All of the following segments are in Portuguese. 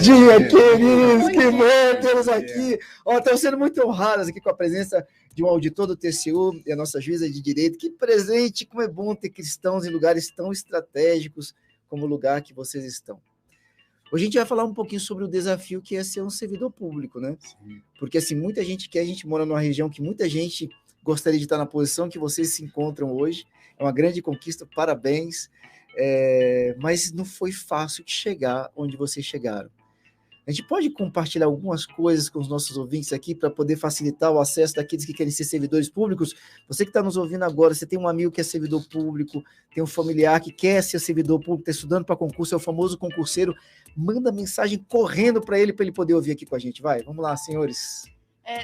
dia, queridos, que bom tê-los aqui. Estamos sendo muito honrados aqui com a presença de um auditor do TCU e a nossa juíza de direito. Que presente, como é bom ter cristãos em lugares tão estratégicos como o lugar que vocês estão. Hoje a gente vai falar um pouquinho sobre o desafio que é ser um servidor público, né? Sim. Porque assim, muita gente quer, a gente mora numa região que muita gente gostaria de estar na posição que vocês se encontram hoje. É uma grande conquista, parabéns. Mas não foi fácil de chegar onde vocês chegaram. A gente pode compartilhar algumas coisas com os nossos ouvintes aqui para poder facilitar o acesso daqueles que querem ser servidores públicos. Você que está nos ouvindo agora, você tem um amigo que é servidor público, tem um familiar que quer ser servidor público, está estudando para concurso, é o famoso concurseiro, manda mensagem correndo para ele poder ouvir aqui com a gente. Vai, vamos lá, senhores.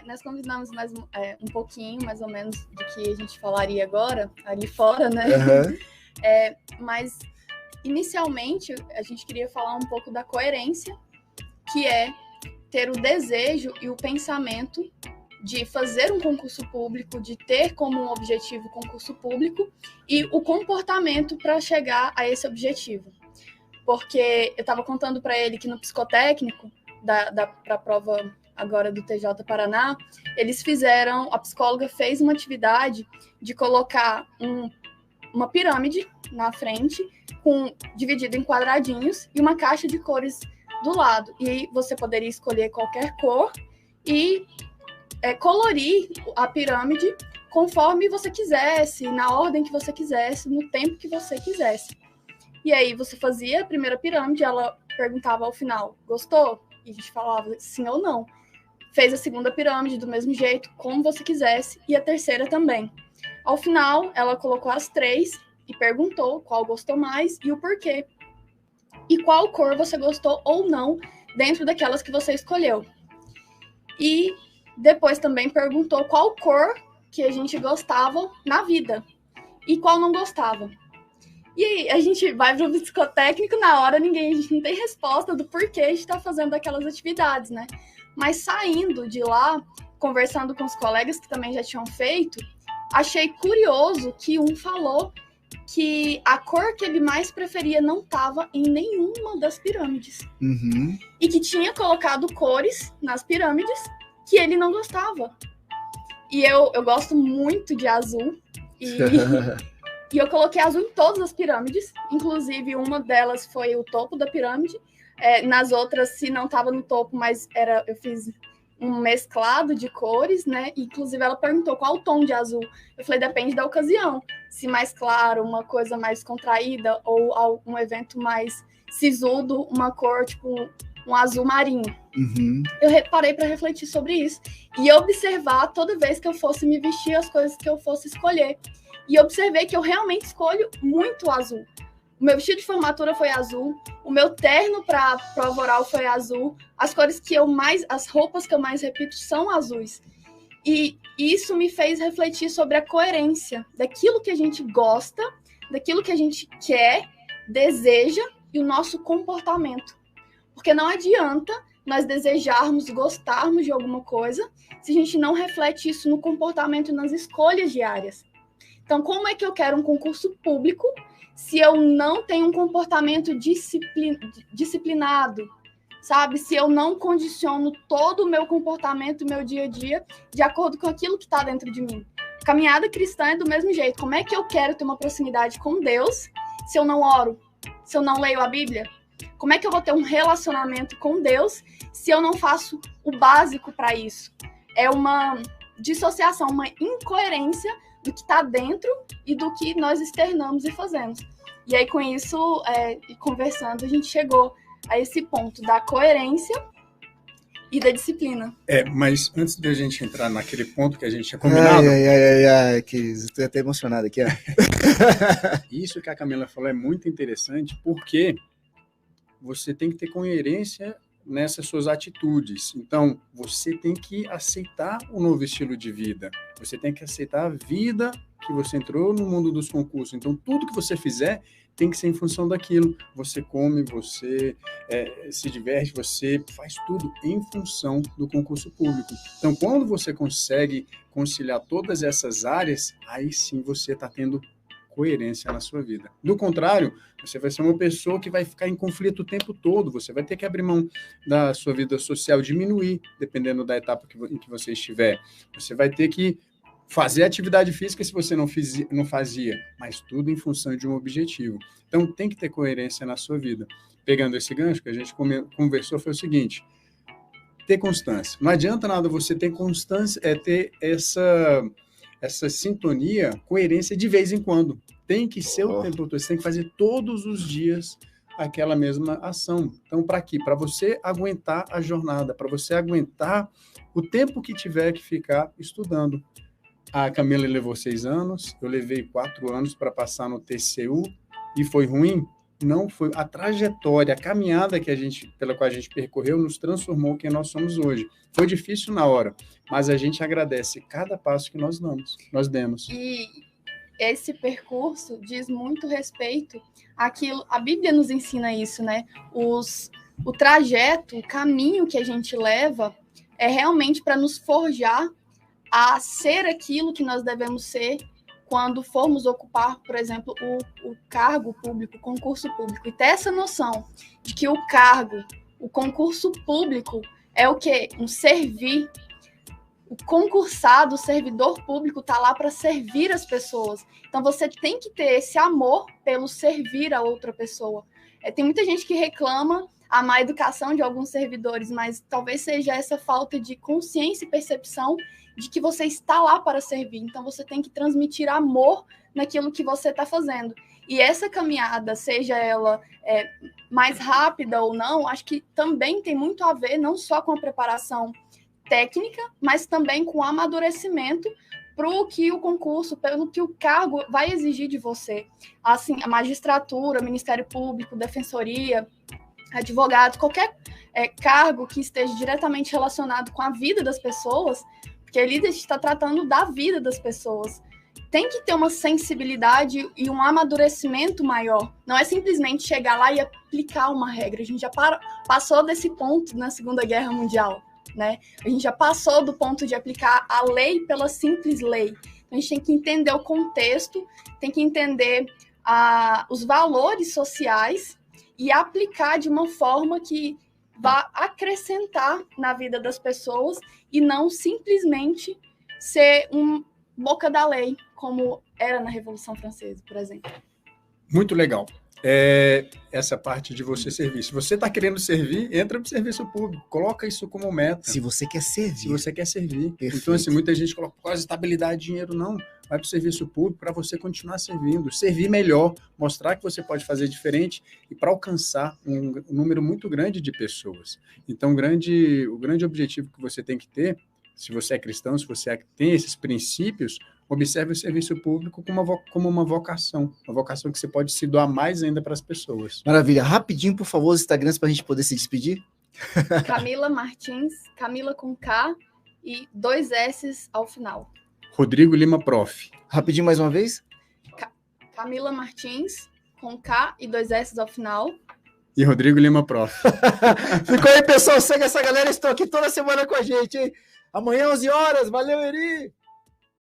Nós convidamos mais um pouquinho, mais ou menos, do que a gente falaria agora, ali fora, né? Uhum. Mas, inicialmente, a gente queria falar um pouco da coerência, que é ter o desejo e o pensamento de fazer um concurso público, de ter como um objetivo o concurso público e o comportamento para chegar a esse objetivo. Porque eu estava contando para ele que no psicotécnico, para a prova agora do TJ Paraná, a psicóloga fez uma atividade de colocar uma pirâmide na frente, dividida em quadradinhos, e uma caixa de cores do lado. E aí você poderia escolher qualquer cor e colorir a pirâmide conforme você quisesse, na ordem que você quisesse, no tempo que você quisesse. E aí você fazia a primeira pirâmide, ela perguntava ao final, gostou? E a gente falava sim ou não. Fez a segunda pirâmide do mesmo jeito, como você quisesse, e a terceira também. Ao final, ela colocou as 3 e perguntou qual gostou mais e o porquê. E qual cor você gostou ou não dentro daquelas que você escolheu. E depois também perguntou qual cor que a gente gostava na vida e qual não gostava. E aí a gente vai para o psicotécnico, na hora a gente não tem resposta do porquê a gente está fazendo aquelas atividades, né? Mas saindo de lá, conversando com os colegas que também já tinham feito, achei curioso que um falou que a cor que ele mais preferia não estava em nenhuma das pirâmides. Uhum. E que tinha colocado cores nas pirâmides que ele não gostava. E eu gosto muito de azul. E eu coloquei azul em todas as pirâmides. Inclusive, uma delas foi o topo da pirâmide. Nas outras, se não estava no topo, mas eu fiz um mesclado de cores, né? Inclusive, ela perguntou qual o tom de azul. Eu falei, depende da ocasião. Se mais claro, uma coisa mais contraída, ou um evento mais sisudo, uma cor, tipo, um azul marinho. Uhum. Eu parei para refletir sobre isso e observar toda vez que eu fosse me vestir as coisas que eu fosse escolher. E observei que eu realmente escolho muito azul. O meu vestido de formatura foi azul, o meu terno para prova oral foi azul, as roupas que eu mais repito são azuis. E isso me fez refletir sobre a coerência daquilo que a gente gosta, daquilo que a gente quer, deseja e o nosso comportamento. Porque não adianta nós desejarmos, gostarmos de alguma coisa se a gente não reflete isso no comportamento e nas escolhas diárias. Então, como é que eu quero um concurso público se eu não tenho um comportamento disciplinado, sabe? Se eu não condiciono todo o meu comportamento, o meu dia a dia, de acordo com aquilo que está dentro de mim. Caminhada cristã é do mesmo jeito. Como é que eu quero ter uma proximidade com Deus se eu não oro, se eu não leio a Bíblia? Como é que eu vou ter um relacionamento com Deus se eu não faço o básico para isso? É uma dissociação, uma incoerência do que está dentro e do que nós externamos e fazemos. E aí, com isso, conversando, a gente chegou a esse ponto da coerência e da disciplina. Mas antes de a gente entrar naquele ponto que a gente tinha combinado... que estou até emocionado aqui, ó. Isso que a Camila falou é muito interessante, porque você tem que ter coerência nessas suas atitudes. Então, você tem que aceitar o novo estilo de vida. Você tem que aceitar a vida que você entrou no mundo dos concursos. Então, tudo que você fizer tem que ser em função daquilo. Você come, você se diverte, você faz tudo em função do concurso público. Então, quando você consegue conciliar todas essas áreas, aí sim você está tendo coerência na sua vida. Do contrário, você vai ser uma pessoa que vai ficar em conflito o tempo todo, você vai ter que abrir mão da sua vida social, diminuir, dependendo da etapa em que você estiver. Você vai ter que fazer atividade física se você não fazia, mas tudo em função de um objetivo. Então, tem que ter coerência na sua vida. Pegando esse gancho que a gente conversou, foi o seguinte: ter constância. Não adianta nada você ter constância, ter essa sintonia, coerência de vez em quando. Tem que ser o tempo todo, você tem que fazer todos os dias aquela mesma ação. Então, para quê? Para você aguentar a jornada, para você aguentar o tempo que tiver que ficar estudando. A Camila levou 6 anos, eu levei 4 anos para passar no TCU, e foi ruim? Não foi. A trajetória, a caminhada pela qual a gente percorreu nos transformou quem nós somos hoje. Foi difícil na hora, mas a gente agradece cada passo que nós demos. E esse percurso diz muito respeito àquilo, a Bíblia nos ensina isso, né? O trajeto, o caminho que a gente leva é realmente para nos forjar a ser aquilo que nós devemos ser quando formos ocupar, por exemplo, o cargo público, o concurso público. E ter essa noção de que o cargo, o concurso público é o quê? Um servir. O concursado, o servidor público está lá para servir as pessoas. Então, você tem que ter esse amor pelo servir a outra pessoa. Tem muita gente que reclama a má educação de alguns servidores, mas talvez seja essa falta de consciência e percepção de que você está lá para servir. Então, você tem que transmitir amor naquilo que você está fazendo. E essa caminhada, seja ela mais rápida ou não, acho que também tem muito a ver não só com a preparação técnica, mas também com o amadurecimento para o que o concurso, pelo que o cargo vai exigir de você. Assim, a magistratura, Ministério Público, Defensoria, advogado, qualquer cargo que esteja diretamente relacionado com a vida das pessoas, porque ali a gente está tratando da vida das pessoas. Tem que ter uma sensibilidade e um amadurecimento maior. Não é simplesmente chegar lá e aplicar uma regra. A gente já passou desse ponto na Segunda Guerra Mundial, né? A gente já passou do ponto de aplicar a lei pela simples lei. Então, a gente tem que entender o contexto, tem que entender os valores sociais e aplicar de uma forma que vá acrescentar na vida das pessoas e não simplesmente ser boca da lei, como era na Revolução Francesa, por exemplo. Muito legal. Essa parte de você servir. Se você está querendo servir, entra para o serviço público. Coloca isso como meta. Se você quer servir. Se você quer servir. Perfeito. Então, assim, muita gente coloca quase estabilidade, dinheiro. Não. Vai para o serviço público para você continuar servindo. Servir melhor. Mostrar que você pode fazer diferente e para alcançar um número muito grande de pessoas. Então, o grande objetivo que você tem que ter, se você é cristão, se você tem esses princípios, observe o serviço público como uma vocação que você pode se doar mais ainda para as pessoas. Maravilha. Rapidinho, por favor, os Instagrams para a gente poder se despedir. Camila Martins, Camila com K e 2 S ao final. Rodrigo Lima Prof. Rapidinho mais uma vez. Camila Martins com K e 2 S ao final. E Rodrigo Lima Prof. Ficou aí, pessoal. Segue essa galera. Estão aqui toda semana com a gente, hein? Amanhã, 11 horas. Valeu, Eri!